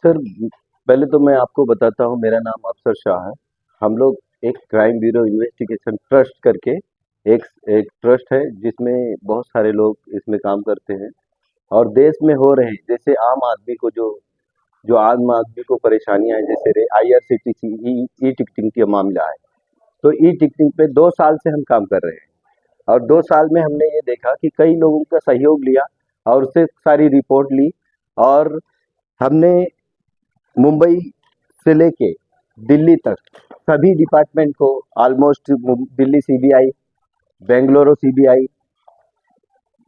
Sir, पहले तो मैं आपको बताता हूँ, मेरा नाम अफसर शाह है। हम लोग एक क्राइम ब्यूरो इन्वेस्टिगेशन ट्रस्ट करके एक एक ट्रस्ट है जिसमें बहुत सारे लोग इसमें काम करते हैं और देश में हो रहे जैसे आम आदमी को जो जो आम आदमी को परेशानियां हैं, जैसे आईआरसीटीसी ई टिकटिंग का मामला है। तो ई टिकटिंग पे 2 साल से हम काम कर रहे हैं और 2 साल में हमने ये देखा कि कई लोगों का सहयोग लिया और उससे सारी रिपोर्ट ली और हमने मुंबई से लेके दिल्ली तक सभी डिपार्टमेंट को almost Delhi CBI, Bengaluru CBI,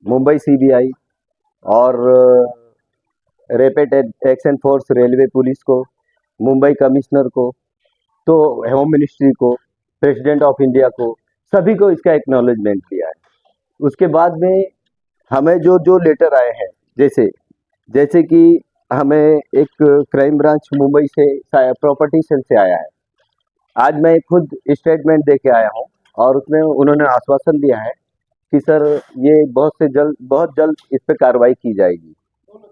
Mumbai CBI और rapid action force railway police को, मुंबई कमिश्नर को, तो होम मिनिस्ट्री को, प्रेसिडेंट ऑफ इंडिया को, सभी को इसका एक्नॉलेजमेंट दिया है। उसके बाद में हमें जो जो लेटर आए हैं, जैसे जैसे कि हमें एक क्राइम ब्रांच मुंबई से प्रॉपर्टी सेल से आया है। आज मैं खुद स्टेटमेंट दे के आया हूँ और उसमें उन्होंने आश्वासन दिया है कि सर ये बहुत जल्द इस पे कार्रवाई की जाएगी,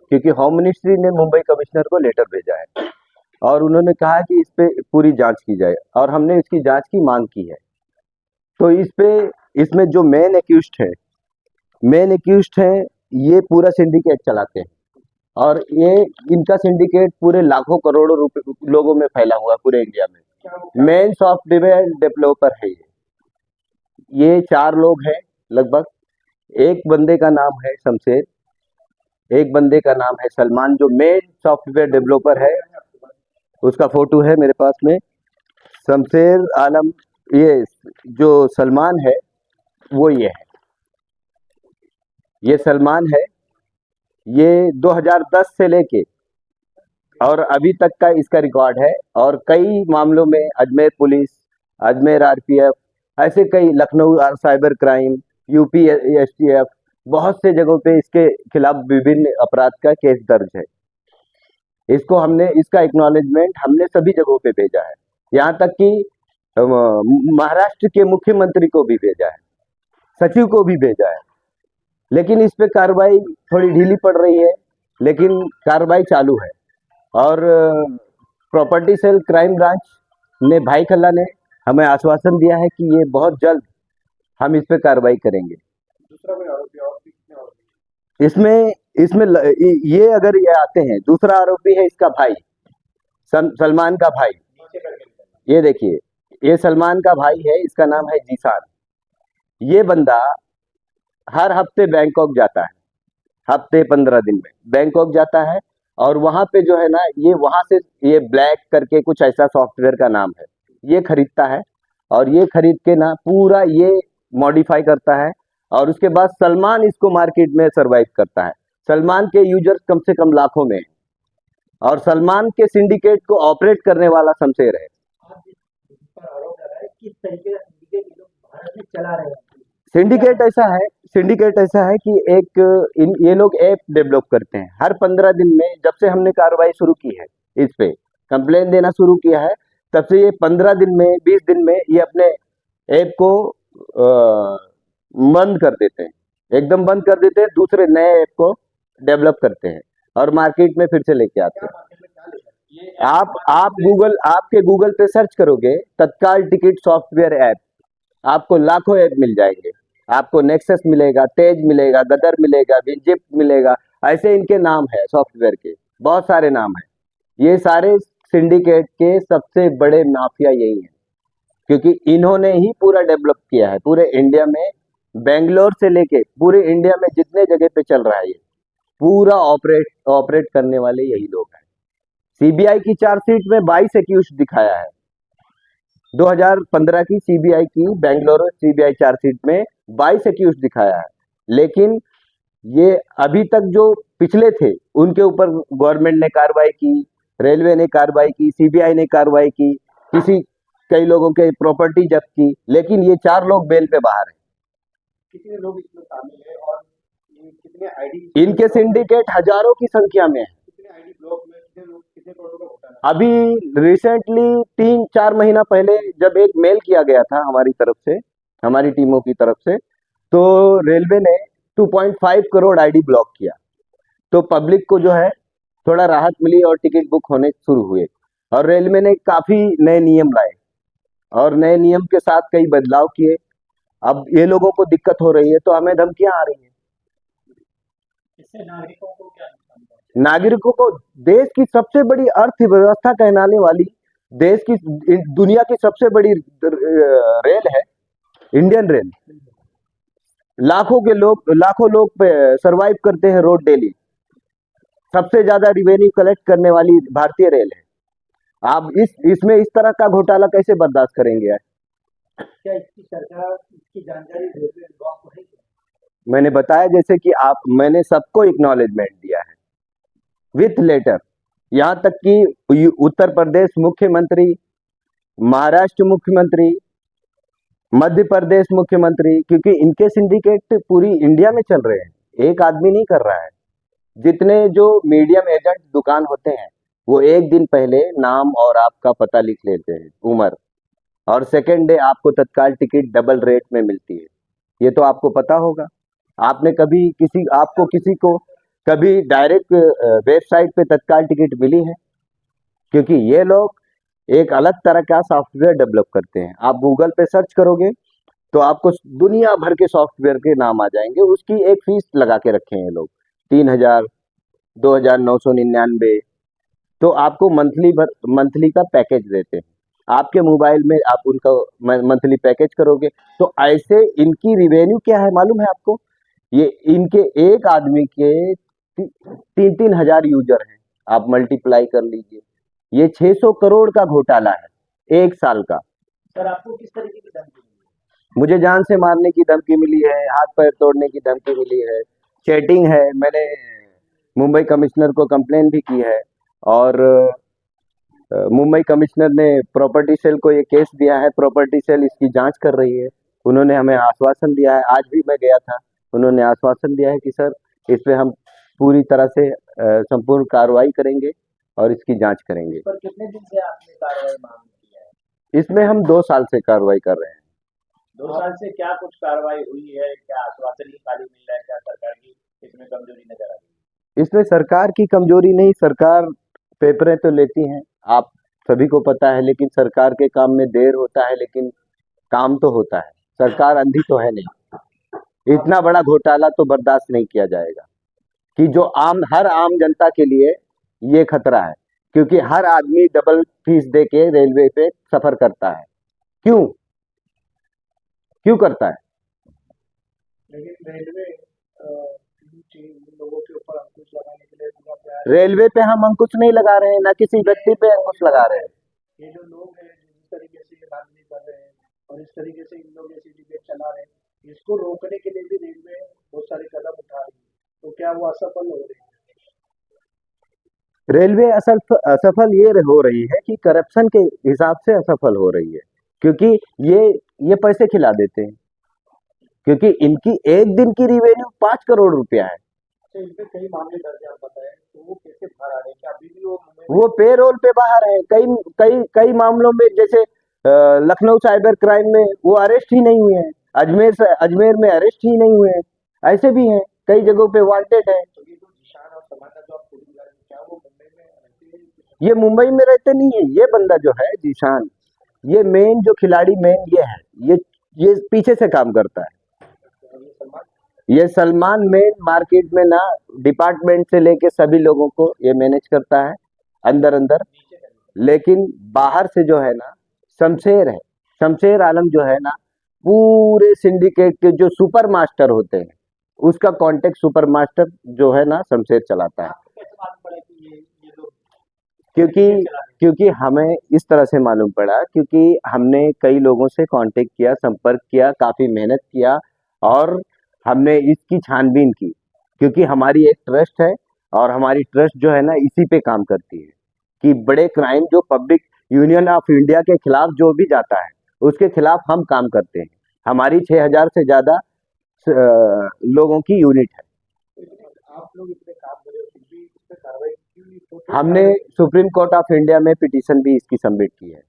क्योंकि होम मिनिस्ट्री ने मुंबई कमिश्नर को लेटर भेजा है और उन्होंने कहा कि इस पे पूरी जांच की जाए और हमने इसकी जांच की मांग की है। तो इसमें जो मेन एक्यूज्ड है ये पूरा सिंडिकेट चलाते हैं और ये इनका सिंडिकेट पूरे लाखों करोड़ों रुपए लोगों में फैला हुआ है पूरे इंडिया में। मेन सॉफ्टवेयर डेवलपर है ये 4 लोग हैं लगभग। एक बंदे का नाम है शमशेर, एक बंदे का नाम है सलमान, जो मेन सॉफ्टवेयर डेवलपर है। उसका फोटो है मेरे पास में। शमशेर आलम, ये जो सलमान है वो ये है, ये सलमान है। ये 2010 से लेके और अभी तक का इसका रिकॉर्ड है और कई मामलों में अजमेर पुलिस, अजमेर आरपीएफ, ऐसे कई Lucknow cyber crime, UP STF, बहुत से जगहों पे इसके खिलाफ विभिन्न अपराध का केस दर्ज है। इसका एक्नॉलेजमेंट हमने सभी जगहों पे भेजा है, यहाँ तक कि महाराष्ट्र के मुख्यमंत्री को भी भेजा है, सचिव को भी भेजा है। लेकिन इस पे कार्रवाई थोड़ी ढीली पड़ रही है, लेकिन कार्रवाई चालू है। और प्रॉपर्टी सेल क्राइम ब्रांच ने, भाई खल्ला ने हमें आश्वासन दिया है कि ये बहुत जल्द हम इस पे कार्रवाई करेंगे। इसमें इसमें ये अगर ये आते हैं, दूसरा आरोपी है इसका भाई, सलमान का भाई। ये देखिए, ये सलमान का भाई है, इसका नाम है जीसान। ये बंदा हर हफ्ते बैंकॉक जाता है, हफ्ते 15 दिन में बैंकॉक जाता है और वहां पे जो है ना, ये वहां से ये ब्लैक करके कुछ ऐसा सॉफ्टवेयर का नाम है, ये खरीदता है और ये खरीद के ना पूरा ये मॉडिफाई करता है और उसके बाद सलमान इसको मार्केट में सर्वाइव करता है। सलमान के यूजर्स कम से कम लाखों में हैं और सलमान के सिंडिकेट को ऑपरेट करने वाला शमशेर है। सिंडिकेट ऐसा है कि ये लोग ऐप डेवलप करते हैं। हर 15 दिन में, जब से हमने कार्रवाई शुरू की है, इस पे कंप्लेन देना शुरू किया है, तब से ये 15 दिन में, 20 दिन में ये अपने ऐप को बंद कर देते हैं, एकदम बंद कर देते हैं। दूसरे नए ऐप को डेवलप करते हैं और मार्केट में फिर से लेके आते हैं। आपके गूगल पे सर्च करोगे तत्काल टिकट सॉफ्टवेयर ऐप, आपको लाखों ऐप मिल जाएंगे। आपको नेक्सस मिलेगा, तेज मिलेगा, गदर मिलेगा, विजिप मिलेगा, ऐसे इनके नाम है सॉफ्टवेयर के, बहुत सारे नाम है। ये सारे सिंडिकेट के सबसे बड़े माफिया यही है, क्योंकि इन्होंने ही पूरा डेवलप किया है पूरे इंडिया में। बेंगलोर से लेके पूरे इंडिया में जितने जगह पे चल रहा है, ये पूरा ऑपरेट करने वाले यही लोग हैं। सीबीआई की चार्जशीट में 22 एक्यूज दिखाया है। 2015 की सीबीआई की बेंगलुरु सीबीआई चार्जशीट में 22 एक्यूज दिखाया है, लेकिन ये अभी तक जो पिछले थे उनके ऊपर गवर्नमेंट ने कार्रवाई की, रेलवे ने कार्रवाई की, सीबीआई ने कार्रवाई की, कई लोगों के प्रॉपर्टी जब्त की, लेकिन ये 4 लोग बेल पे बाहर हैं। कितने लोग इसमें शामिल हैं और कितने आईडी, इनके सिंडिकेट हजारों की संख्या में है। कितने आईडी ब्लॉक में कितने करोड़ का होता है? अभी रिसेंटली 3-4 महीना पहले जब एक मेल किया गया था हमारी तरफ से, हमारी टीमों की तरफ से, तो रेलवे ने 2.5 करोड़ आईडी ब्लॉक किया। तो पब्लिक को जो है थोड़ा राहत मिली और टिकट बुक होने शुरू हुए। और रेलवे ने काफी नए नियम लाए और नए नियम के साथ कई बदलाव किए। अब ये लोगों को दिक्कत हो रही है तो हमें धमकियां आ रही हैं। इससे नागरिकों को क्या नुकसान होगा? नागरिकों को देश की सबसे बड़ी अर्थव्यवस्था कहलाने वाली, देश की, दुनिया की सबसे बड़ी रेल है इंडियन रेल। लाखों लोग सरवाइव करते हैं रोड डेली। सबसे ज्यादा रिवेन्यू कलेक्ट करने वाली भारतीय रेल है। आप इसमें इस तरह का घोटाला कैसे बर्दाश्त करेंगे यार? क्या इसकी सरकार इसकी जानकारी रेलवे विभाग को है? मैंने बताया जैसे कि मैंने सबको एक्नॉलेजमेंट दिया है विथ लेटर। यहाँ तक कि उत्तर प्रदेश मुख्यमंत्री, महाराष्ट्र मुख्यमंत्री, मध्य प्रदेश मुख्यमंत्री, क्योंकि इनके सिंडिकेट पूरी इंडिया में चल रहे हैं, एक आदमी नहीं कर रहा है। जितने जो मीडियम एजेंट दुकान होते हैं वो एक दिन पहले नाम और आपका पता लिख लेते हैं, उम्र, और सेकेंड डे आपको तत्काल टिकट डबल रेट में मिलती है। ये तो आपको पता होगा। आपने कभी किसी को कभी डायरेक्ट वेबसाइट पे तत्काल टिकट मिली है? क्योंकि ये लोग एक अलग तरह का सॉफ्टवेयर डेवलप करते हैं। आप गूगल पे सर्च करोगे तो आपको दुनिया भर के सॉफ्टवेयर के नाम आ जाएंगे। उसकी एक फीस लगा के रखे हैं लोग, 3,000, 2,999। तो आपको मंथली का पैकेज देते हैं। आपके मोबाइल में आप उनका मंथली पैकेज करोगे तो ऐसे इनकी रिवेन्यू क्या है मालूम है आपको? ये इनके एक आदमी के 3-3 हजार यूजर हैं। आप मल्टीप्लाई कर लीजिए, ये 600 करोड़ का घोटाला है एक साल का। सर आपको किस तरीके की धमकी मिली? मुझे जान से मारने की धमकी मिली है, हाथ पैर तोड़ने की धमकी मिली है, चैटिंग है। मैंने मुंबई कमिश्नर को कंप्लेन भी की है और मुंबई कमिश्नर ने प्रॉपर्टी सेल को ये केस दिया है। प्रॉपर्टी सेल इसकी जांच कर रही है। उन्होंने हमें आश्वासन दिया है, आज भी मैं गया था, उन्होंने आश्वासन दिया है कि सर इस पे हम पूरी तरह से संपूर्ण कार्रवाई करेंगे और इसकी जांच करेंगे। पर कितने दिन से आपने कार्रवाई मांग की है? इसमें हम 2 साल से कार्रवाई कर रहे हैं। 2 साल से क्या कुछ कार्रवाई हुई है? क्या आश्वासन ही खाली मिल रहा है? क्या सरकार की इसमें कमजोरी नजर आ रही है? इसमें सरकार की कमजोरी नहीं, सरकार पेपरें तो लेती हैं, आप सभी को पता है, लेकिन सरकार के काम में देर होता है, लेकिन काम तो होता है। सरकार अंधी तो है नहीं। इतना बड़ा घोटाला तो बर्दाश्त नहीं किया जाएगा कि जो हर आम जनता के लिए ये खतरा है, क्योंकि हर आदमी डबल फीस दे के रेलवे पे सफर करता है। क्यों करता है? लेकिन रेलवे लोगों के ऊपर अंकुश लगाने के लिए पूरा प्रयास। रेलवे पे हम अंकुश नहीं लगा रहे हैं, ना किसी व्यक्ति पे अंकुश लगा रहे हैं। ये जो लोग हैं जिस तरीके से ये धांधली कर रहे हैं और इस तरीके से इन लोग ऐसी डिबेट चला रहे हैं, इसको रोकने के लिए भी रेलवे बहुत सारे कदम उठा रही है, तो क्या वो असफल हो रही है? रेलवे असफल ये हो रही है कि करप्शन के हिसाब से असफल हो रही है, क्योंकि ये पैसे खिला देते हैं, क्योंकि इनकी एक दिन की रिवेन्यू 5 करोड़ रुपया है। अच्छा, इन पे कई मामले दर्ज हैं, आप बताएं, तो वो कैसे बाहर आ रहे हैं? क्या अभी भी वो वो पेरोल पे बाहर है। कई मामलों में, जैसे लखनऊ साइबर क्राइम में वो अरेस्ट ही नहीं हुए हैं, अजमेर में अरेस्ट ही नहीं हुए हैं, ऐसे भी हैं, कई जगहों पे वांटेड है। तो ये जो निशान और समाना जो आप पूरी बता रहे हैं, क्या वो मुंबई में रहते हैं? ये मुंबई में रहते नहीं है। ये बंदा जो है जीशान, ये मेन जो खिलाड़ी मेन ये है, ये पीछे से काम करता है। ये सलमान मेन मार्केट में ना डिपार्टमेंट से लेके सभी लोगों को ये मैनेज करता है अंदर, लेकिन बाहर से जो है ना शमशेर है, शमशेर आलम जो है ना, पूरे सिंडिकेट के जो सुपर मास्टर होते हैं उसका कांटेक्ट सुपर मास्टर जो है ना शमशेर चलाता है। आपको कैसे मालूम पड़ा कि ये लोग क्योंकि हमें इस तरह से मालूम पड़ा, क्योंकि हमने कई लोगों से कांटेक्ट किया, संपर्क किया, काफी मेहनत किया और हमने इसकी छानबीन की, क्योंकि हमारी एक ट्रस्ट है और हमारी ट्रस्ट जो है ना इसी पे काम करती है कि बड़े क्राइम जो पब्लिक यूनियन ऑफ इंडिया के खिलाफ जो भी जाता है उसके खिलाफ हम काम करते हैं। हमारी 6,000 से ज्यादा लोगों की यूनिट है। आप लोग इतने काम कर रहे हो, फिर भी इस पे कार्रवाई क्यों नहीं होती? हमने सुप्रीम कोर्ट ऑफ इंडिया में पिटीशन भी इसकी सबमिट की है।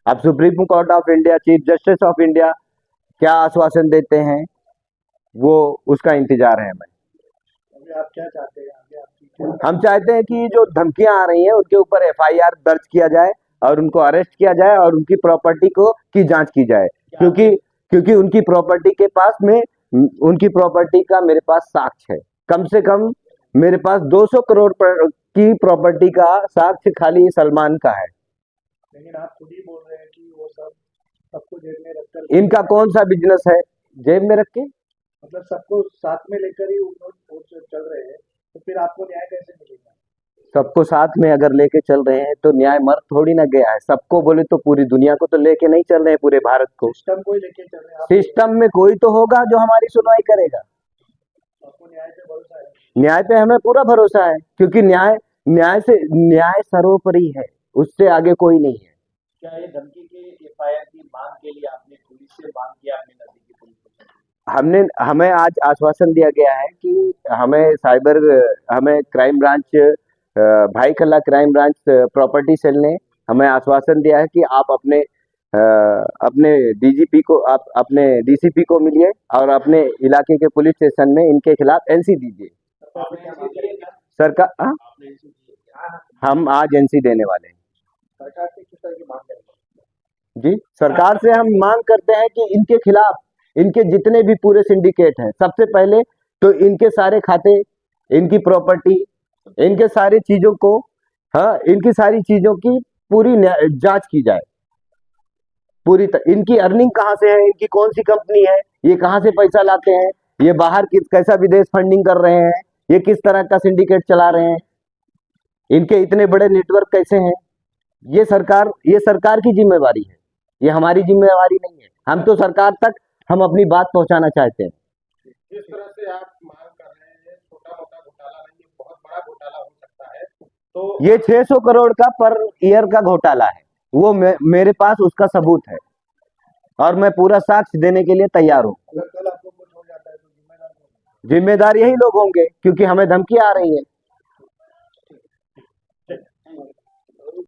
अब supreme court of India, chief justice of India क्या आश्वासन देते हैं वो उसका इंतजार है हमें। अभी आप क्या चाहते हैं आगे आपकी क्या हम चाहते हैं कि जो धमकियां आ रही हैं उनके ऊपर एफआईआर दर्ज किया जाए और उनको अरेस्ट किया जाए और उनकी प्रॉपर्टी को की जांच की जाए, क्योंकि क्योंकि उनकी प्रॉपर्टी के पास में उनकी प्रॉपर्टी का मेरे पास साक्ष्य है। कम से कम मेरे पास 200 करोड़ की प्रॉपर्टी का साक्ष्य खाली सलमान का है। लेकिन आप खुद ही बोल रहे हैं कि वो सब सबको जेब में रखकर इनका कौन सा बिजनेस है जेब में रख के? मतलब सबको साथ में लेकर ही वो चल रहे हैं, तो फिर आपको न्याय कैसे मिलेगा? सबको साथ में अगर लेके चल रहे हैं तो न्याय मर थोड़ी ना गया है। सबको बोले तो पूरी दुनिया को तो लेके नहीं चल रहे हैं, पूरे भारत को। सिस्टम को ही लेके चल रहे हैं आप, सिस्टम में कोई तो होगा जो हमारी सुनवाई करेगा। आपको न्याय पे भरोसा है? न्याय पे हमें पूरा भरोसा है, क्योंकि न्याय सर्वोपरि है, उससे आगे कोई नहीं है। क्या ये धमकी के एफआईआर की मांग के लिए आपने पुलिस से मांग किया अपने नजदीकी पुलिस को? हमें आज आश्वासन दिया गया है कि हमें क्राइम ब्रांच भाई कल्ला क्राइम ब्रांच प्रॉपर्टी सेल ने हमें आश्वासन दिया है कि आप अपने डीजीपी को, आप अपने डीसीपी को मिलिए और अपने इलाके के पुलिस स्टेशन में इनके खिलाफ एनसी दीजिए। आपने ऐसी दिए क्या? सरकार आपने ऐसी दिए क्या? हम आज एनसी देने वाले हैं। सरकार से किस तरह की मांग करेंगे? जी, सरकार से हम मांग करते हैं कि इनके खिलाफ इनके जितने भी पूरे सिंडिकेट हैं, सबसे पहले तो इनके सारे खाते, इनकी प्रॉपर्टी, इनके सारी चीजों को, हाँ, इनकी सारी चीजों की पूरी जांच की जाए। इनकी अर्निंग कहाँ से है, इनकी कौन सी कंपनी है, ये कहाँ से पैसा लाते हैं, ये बाहर कैसा विदेश फंडिंग कर रहे हैं, ये किस तरह का सिंडिकेट चला रहे हैं, इनके इतने बड़े नेटवर्क कैसे हैं। ये सरकार की जिम्मेवारी है, ये हमारी जिम्मेवारी नहीं है। हम तो सरकार तक हम अपनी बात पहुंचाना चाहते हैं। जिस तरह से आप मांग कर रहे हैं, छोटा मोटा घोटाला नहीं, ये बहुत बड़ा घोटाला हो सकता है। तो ये 600 करोड़ का पर ईयर का घोटाला है, वो मेरे पास उसका सबूत है और मैं पूरा साक्ष्य देने के लिए तैयार हूँ। अगर कल आपको कुछ हो जाता है तो जिम्मेदार कौन है? जिम्मेदार यही लोग होंगे, क्योंकि हमें धमकी आ रही है।